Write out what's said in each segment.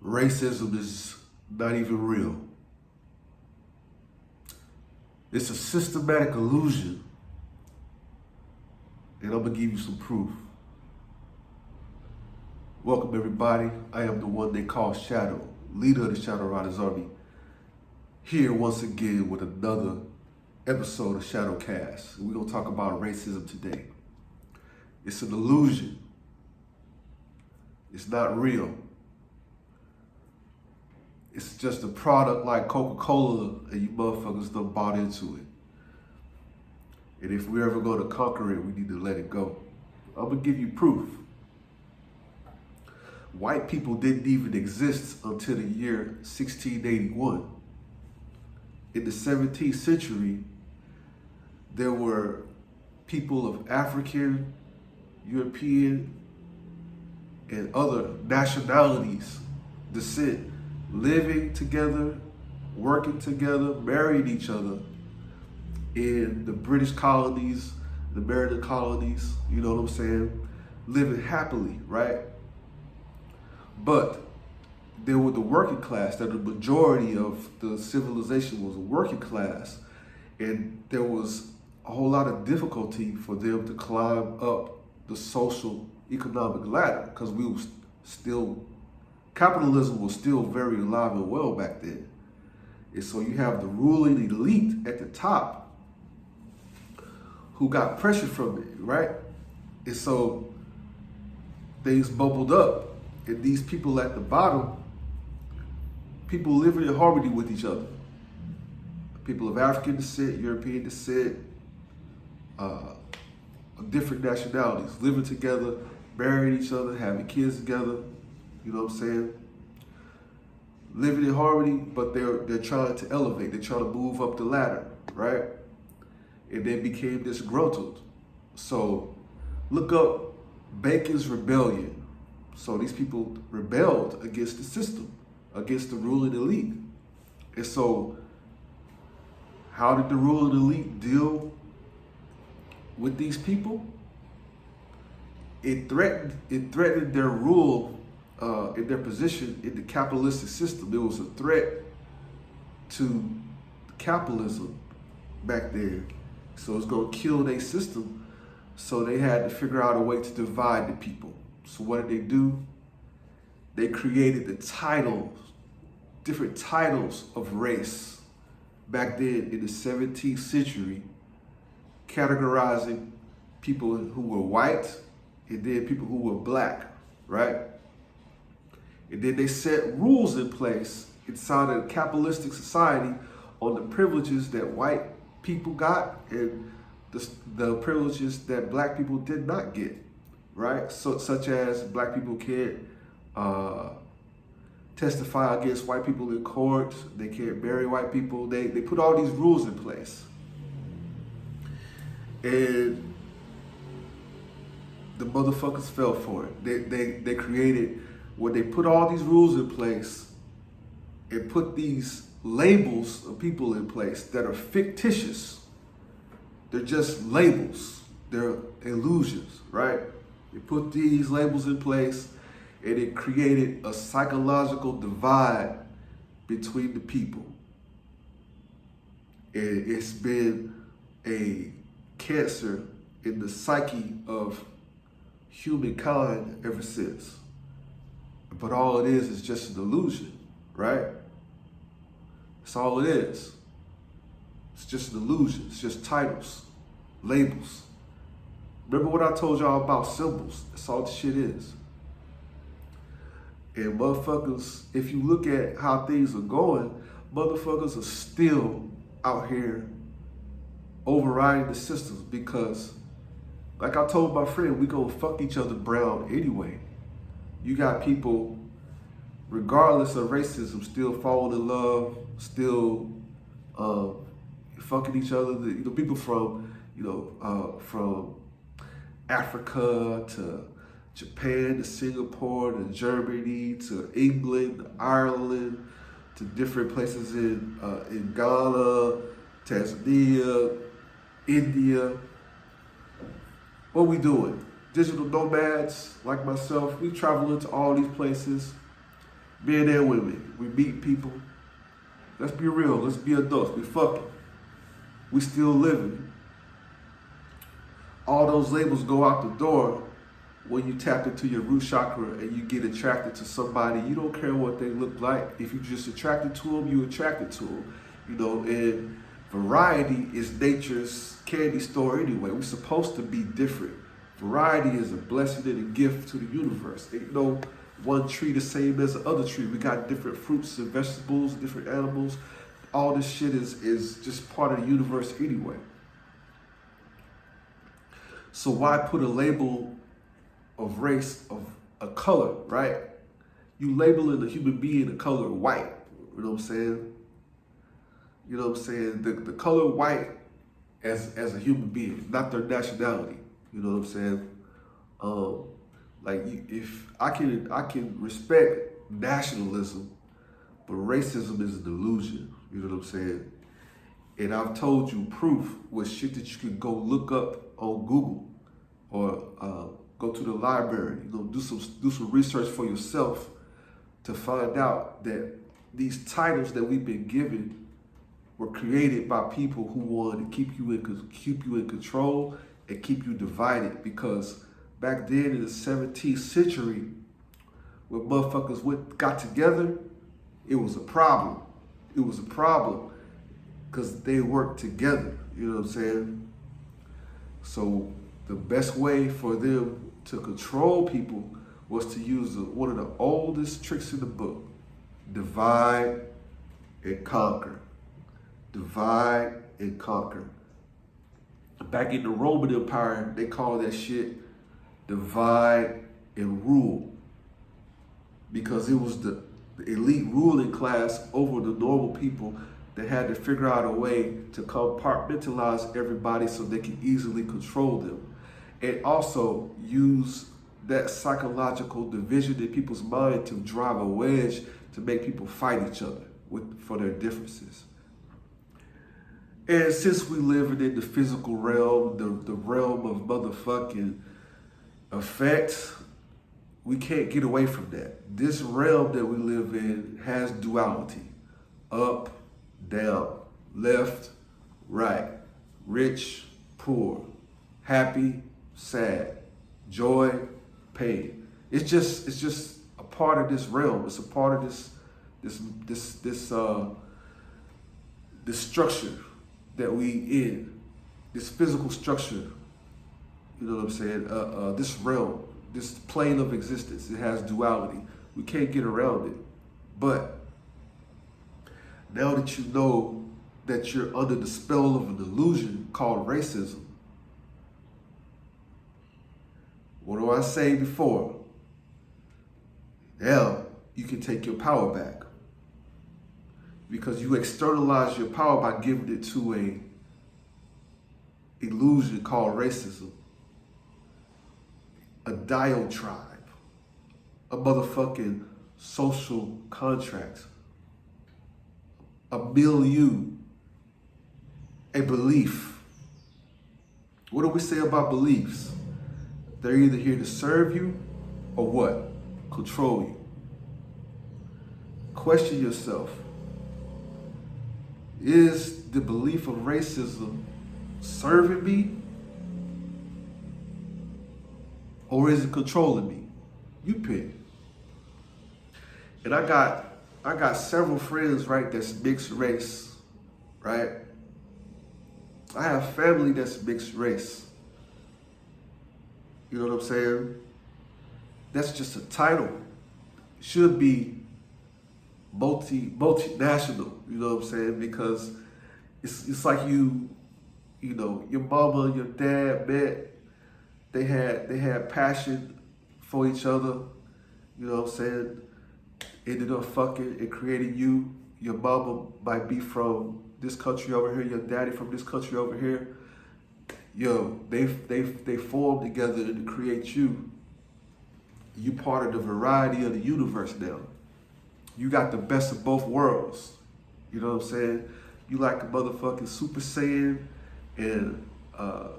racism is not even real. It's a systematic illusion. And I'm going to give you some proof. Welcome, everybody. I am the one they call Shadow, leader of the Shadow Riders Army. Here once again with another episode of Shadowcast. We're going to talk about racism today. It's an illusion. It's not real. It's just a product like Coca-Cola, and you motherfuckers done bought into it. And if we're ever going to conquer it, we need to let it go. I'm going to give you proof. White people didn't even exist until the year 1681. In the 17th century, there were people of African, European, and other nationalities descent living together, working together, marrying each other in the British colonies, the American colonies, you know what I'm saying? Living happily, right? But there were the working class, that the majority of the civilization was a working class, and there was a whole lot of difficulty for them to climb up the social economic ladder because we were still, capitalism was still very alive and well back then. And so you have the ruling elite at the top who got pressure from it, right? And so things bubbled up, and these people at the bottom, people living in harmony with each other. People of African descent, European descent, different nationalities, living together, marrying each other, having kids together, you know what I'm saying? Living in harmony, but they're trying to elevate, they're trying to move up the ladder, right? And they became disgruntled. So look up Bacon's Rebellion. So these people rebelled against the system, against the ruling elite. And so how did the ruling elite deal with these people? It threatened their rule in their position in the capitalistic system. It was a threat to capitalism back then. So it's going to kill their system. So they had to figure out a way to divide the people. So what did they do? They created the titles, different titles of race back then in the 17th century, categorizing people who were white and then people who were black, right? And then they set rules in place inside of a capitalistic society on the privileges that white people got and the privileges that black people did not get, right? So, such as black people can't testify against white people in court, they can't marry white people. They put all these rules in place. And the motherfuckers fell for it. They created, when they put all these rules in place and put these labels of people in place that are fictitious, they're just labels, they're illusions, right? They put these labels in place and it created a psychological divide between the people. And it's been a cancer in the psyche of humankind ever since. But all it is just an illusion, right? That's all it is. It's just an illusion. It's just titles, labels. Remember what I told y'all about symbols? That's all the shit is. And motherfuckers, if you look at how things are going, motherfuckers are still out here overriding the systems because, like I told my friend, we gonna fuck each other brown anyway. You got people, regardless of racism, still falling in love, still fucking each other. People from, from Africa to Japan to Singapore to Germany to England, Ireland, to different places in Ghana, Tanzania, India. What we doing? Digital nomads like myself, we travel into all these places Men and women, we meet people. Let's be real. Let's be adults. We fucking. We still living. All those labels go out the door when you tap into your root chakra and you get attracted to somebody. You don't care what they look like. If you're just attracted to them, you're attracted to them. You know, and variety is nature's candy store anyway. We're supposed to be different. Variety is a blessing and a gift to the universe. Ain't no one tree the same as the other tree. We got different fruits and vegetables, different animals. All this shit is just part of the universe anyway. So why put a label of race, of a color, right? You labeling a human being the color white. You know what I'm saying? You know what I'm saying? The color white as a human being, not their nationality. You know what I'm saying? If I can respect nationalism, but racism is an illusion. You know what I'm saying? And I've told you proof with shit that you can go look up on Google or go to the library. You know, do some research for yourself to find out that these titles that we've been given were created by people who wanted to keep you in control and keep you divided. Because back then in the 17th century, when motherfuckers got together, it was a problem. It was a problem because they worked together. You know what I'm saying? So the best way for them to control people was to use one of the oldest tricks in the book: divide and conquer. Divide and conquer. Back in the Roman Empire, they called that shit divide and rule, because it was the elite ruling class over the normal people that had to figure out a way to compartmentalize everybody so they could easily control them, and also use that psychological division in people's mind to drive a wedge to make people fight each other for their differences. And since we live in the physical realm, the realm of motherfucking effects, we can't get away from that. This realm that we live in has duality: up, down, left, right, rich, poor, happy, sad, joy, pain. It's just a part of this realm. It's a part of this structure that we in, this physical structure. You know what I'm saying? This realm, this plane of existence, it has duality. We can't get around it. But now that you know that you're under the spell of an illusion called racism, what do I say before? Now you can take your power back, because you externalize your power by giving it to a illusion called racism, a diatribe, a motherfucking social contract, a milieu, a belief. What do we say about beliefs? They're either here to serve you or what? Control you. Question yourself. Is the belief of racism serving me, or is it controlling me? You pick. And I got several friends, right, that's mixed race, right? I have family that's mixed race. You know what I'm saying? That's just a title. It should be multinational, you know what I'm saying? Because it's like you know, your mama and your dad met, they had passion for each other, you know what I'm saying? Ended up fucking and creating you. Your mama might be from this country over here, your daddy from this country over here. Yo, they formed together to create you. You part of the variety of the universe now. You got the best of both worlds. You know what I'm saying? You like a motherfucking Super Saiyan and a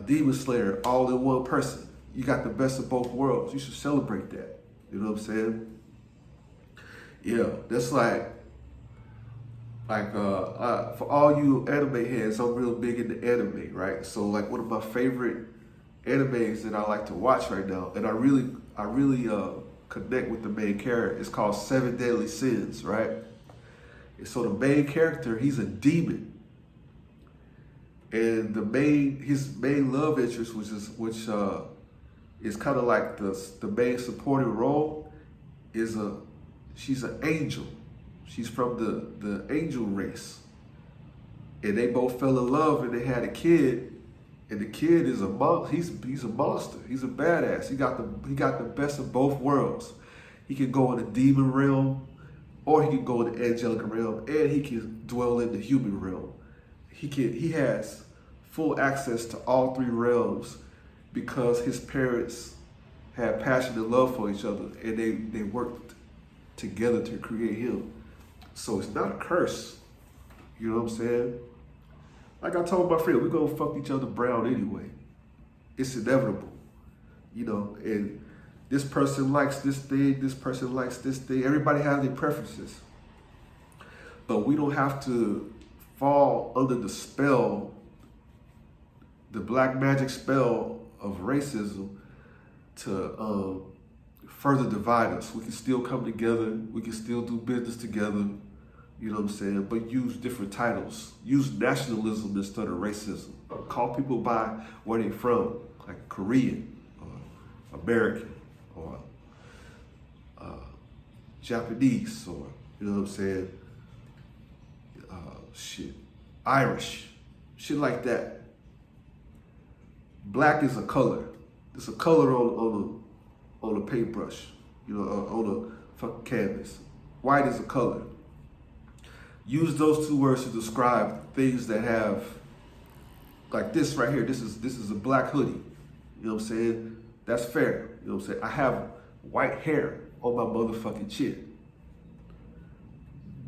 Demon Slayer all in one person. You got the best of both worlds. You should celebrate that. You know what I'm saying? Yeah, that's like for all you anime heads, I'm real big into anime, right? So like one of my favorite animes that I like to watch right now, and I really connect with the main character. It's called Seven Deadly Sins, right? And so the main character, he's a demon, and his main love interest, which is kind of like the main supporting role, she's an angel. She's from the angel race, and they both fell in love, and they had a kid. And the kid is he's a monster. He's a badass. He got the best of both worlds. He can go in the demon realm, or he can go in the angelic realm, and he can dwell in the human realm. He has full access to all three realms because his parents had passionate love for each other, and they worked together to create him. So it's not a curse. You know what I'm saying? Like I told my friend, we're gonna fuck each other brown anyway. It's inevitable. You know, and this person likes this thing, this person likes this thing. Everybody has their preferences. But we don't have to fall under the spell, the black magic spell of racism to further divide us. We can still come together. We can still do business together. You know what I'm saying? But use different titles. Use nationalism instead of racism. Call people by where they're from, like Korean, or American, or Japanese, or, you know what I'm saying? Irish, shit like that. Black is a color. It's a color on a paintbrush, you know, on a fucking canvas. White is a color. Use those two words to describe things that have, like this right here. This is a black hoodie. You know what I'm saying? That's fair. You know what I'm saying? I have white hair on my motherfucking chin.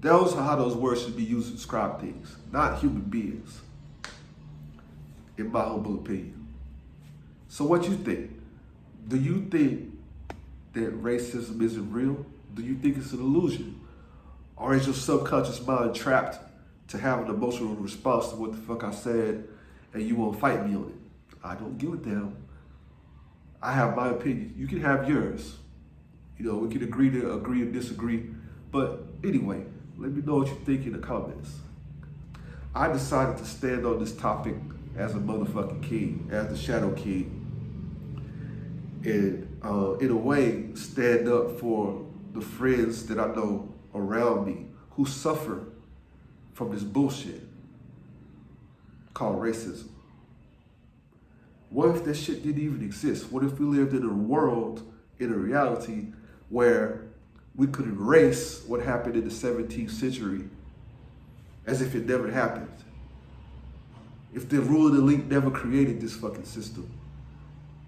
Those are how those words should be used to describe things, not human beings, in my humble opinion. So what you think? Do you think that racism isn't real? Do you think it's an illusion? Or is your subconscious mind trapped to have an emotional response to what the fuck I said and you won't fight me on it? I don't give a damn. I have my opinion. You can have yours. You know, we can agree to disagree. But anyway, let me know what you think in the comments. I decided to stand on this topic as a motherfucking king, as the Shadow King. And in a way, stand up for the friends that I know around me who suffer from this bullshit called racism. What if that shit didn't even exist? What if we lived in a world, in a reality, where we could erase what happened in the 17th century as if it never happened? If the ruling elite never created this fucking system,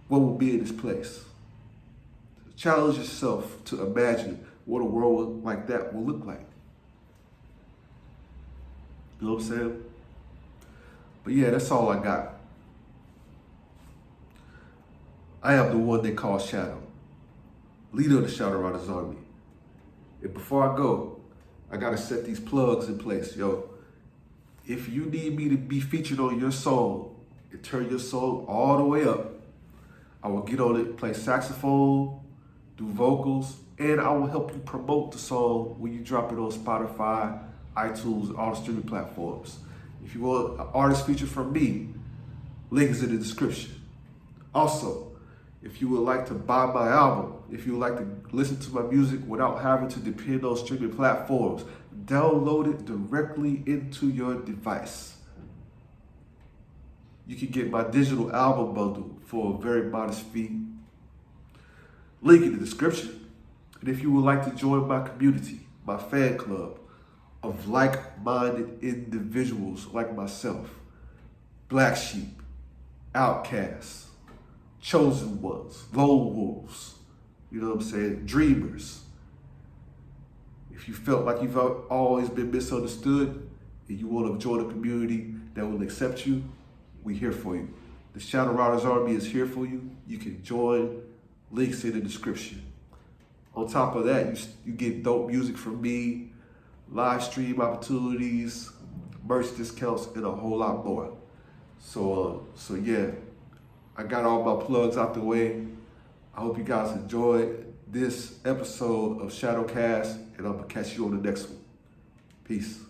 what would be in its place? Challenge yourself to imagine what a world like that will look like. You know what I'm saying? But yeah, that's all I got. I am the one they call Shadow, leader of the Shadow Riders Army. And before I go, I gotta set these plugs in place, yo. If you need me to be featured on your song and turn your song all the way up, I will get on it, play saxophone, do vocals, and I will help you promote the song when you drop it on Spotify, iTunes, all the streaming platforms. If you want an artist feature from me, link is in the description. Also, if you would like to buy my album, if you would like to listen to my music without having to depend on streaming platforms, download it directly into your device. You can get my digital album bundle for a very modest fee. Link in the description. And if you would like to join my community, my fan club of like-minded individuals like myself, Black Sheep, Outcasts, Chosen Ones, Lone Wolves, you know what I'm saying, Dreamers. If you felt like you've always been misunderstood and you want to join a community that will accept you, we're here for you. The Shadow Riders Army is here for you. You can join. Links in the description. On top of that, you get dope music from me, live stream opportunities, merch discounts, and a whole lot more. So yeah, I got all my plugs out the way. I hope you guys enjoyed this episode of Shadowcast, and I'm gonna catch you on the next one. Peace.